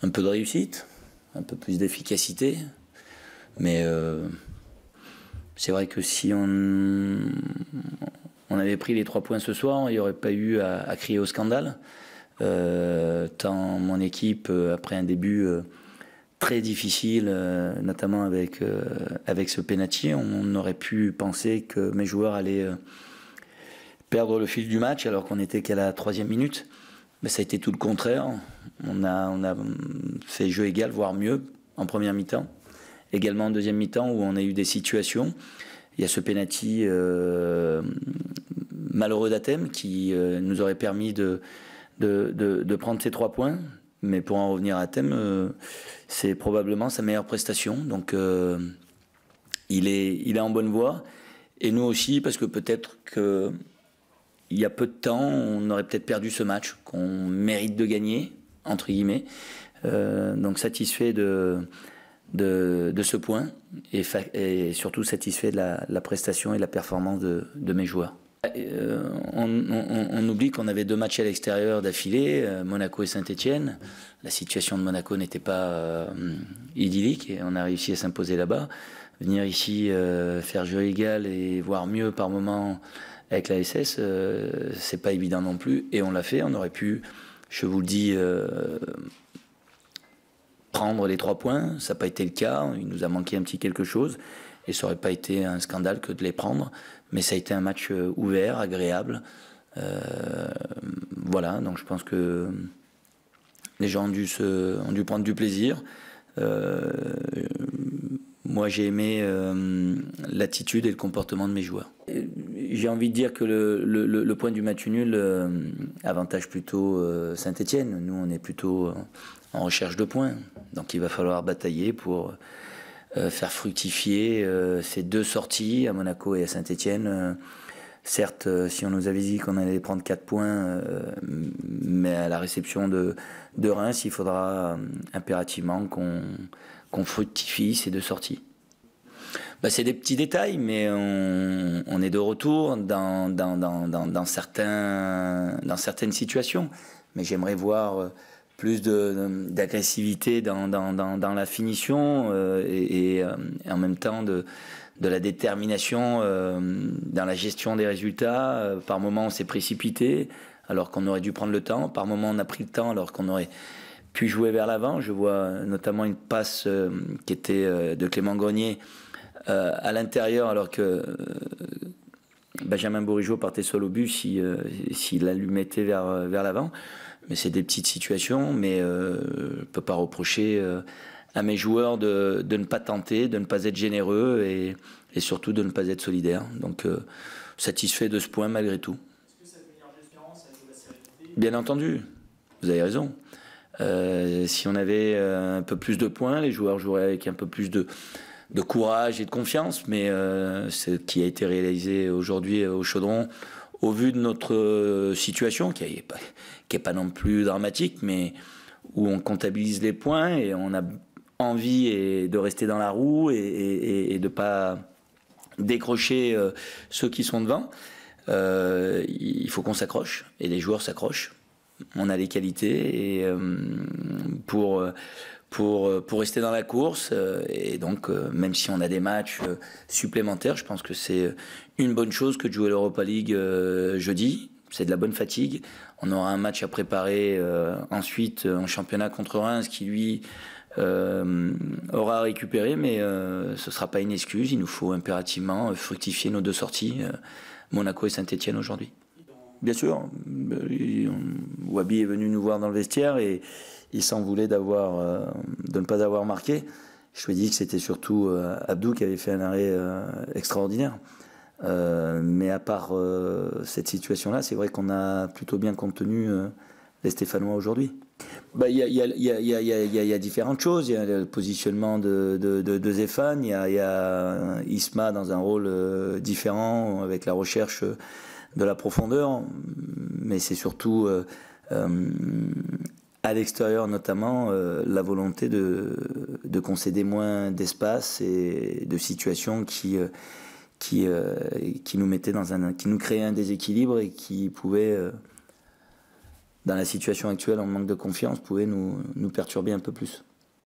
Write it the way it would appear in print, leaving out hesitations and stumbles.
un peu de réussite, un peu plus d'efficacité. Mais c'est vrai que si on avait pris les 3 points ce soir, il n'y aurait pas eu à crier au scandale. Tant mon équipe, après un début très difficile, notamment avec ce penalty, on aurait pu penser que mes joueurs allaient perdre le fil du match alors qu'on n'était qu'à la 3e minute. Mais ça a été tout le contraire. On a fait jeu égal, voire mieux, en première mi-temps. Également en deuxième mi-temps où on a eu des situations. Il y a ce penalty malheureux d'Athènes qui nous aurait permis de prendre ces 3 points. Mais pour en revenir à Athènes, c'est probablement sa meilleure prestation. Donc il est en bonne voie. Et nous aussi, parce que peut-être qu'il y a peu de temps, on aurait peut-être perdu ce match qu'on mérite de gagner, entre guillemets. Donc satisfait de ce point et surtout satisfait de la prestation et de la performance de mes joueurs. On oublie qu'on avait 2 matchs à l'extérieur d'affilée, Monaco et Saint-Etienne. La situation de Monaco n'était pas idyllique et on a réussi à s'imposer là-bas. Venir ici faire jeu égal et voire mieux par moment avec la SS, c'est pas évident non plus. Et on l'a fait, on aurait pu, je vous le dis, prendre les 3 points. Ça n'a pas été le cas, il nous a manqué un petit quelque chose. Et ça n'aurait pas été un scandale que de les prendre. Mais ça a été un match ouvert, agréable. Voilà, donc je pense que les gens ont dû prendre du plaisir. Moi, j'ai aimé l'attitude et le comportement de mes joueurs. J'ai envie de dire que le point du match nul avantage plutôt Saint-Etienne. Nous, on est plutôt en recherche de points. Donc il va falloir batailler pour faire fructifier ces 2 sorties à Monaco et à Saint-Etienne. Certes, si on nous avait dit qu'on allait prendre 4 points, mais à la réception de Reims, il faudra impérativement qu'on fructifie ces 2 sorties. Bah, c'est des petits détails, mais on est de retour dans certaines situations. Mais j'aimerais voir plus d'agressivité dans la finition et en même temps de la détermination dans la gestion des résultats. Par moments, on s'est précipité alors qu'on aurait dû prendre le temps. Par moments, on a pris le temps alors qu'on aurait pu jouer vers l'avant. Je vois notamment une passe qui était de Clément Grenier à l'intérieur alors que Benjamin Bourigeaud partait seul au but s'il la lui mettait vers l'avant. Mais c'est des petites situations, mais je ne peux pas reprocher à mes joueurs de ne pas tenter, de ne pas être généreux et surtout de ne pas être solidaire. Donc satisfait de ce point malgré tout. Est-ce que ça fait une différence avec la sérénité ? Bien entendu, vous avez raison. Si on avait un peu plus de points, les joueurs joueraient avec un peu plus de courage et de confiance, mais ce qui a été réalisé aujourd'hui au Chaudron, au vu de notre situation, qui est pas non plus dramatique, mais où on comptabilise les points et on a envie de rester dans la roue et de ne pas décrocher ceux qui sont devant, il faut qu'on s'accroche, et les joueurs s'accrochent. On a les qualités et pour rester dans la course. Et donc, même si on a des matchs supplémentaires, je pense que c'est une bonne chose que de jouer l'Europa League jeudi. C'est de la bonne fatigue. On aura un match à préparer ensuite en championnat contre Reims qui, lui, aura récupéré. Mais ce ne sera pas une excuse. Il nous faut impérativement fructifier nos 2 sorties, Monaco et Saint-Etienne aujourd'hui. Bien sûr, Wabi est venu nous voir dans le vestiaire et il s'en voulait de ne pas avoir marqué. Je lui ai dit que c'était surtout Abdou qui avait fait un arrêt extraordinaire. Mais à part cette situation-là, c'est vrai qu'on a plutôt bien contenu les Stéphanois aujourd'hui. Il y a différentes choses. Il y a le positionnement de Zéphane, il y a Isma dans un rôle différent avec la recherche de la profondeur, mais c'est surtout à l'extérieur notamment la volonté de concéder moins d'espace et de situations qui nous mettaient qui nous créaient un déséquilibre et qui pouvaient dans la situation actuelle, en manque de confiance, pouvait nous perturber un peu plus.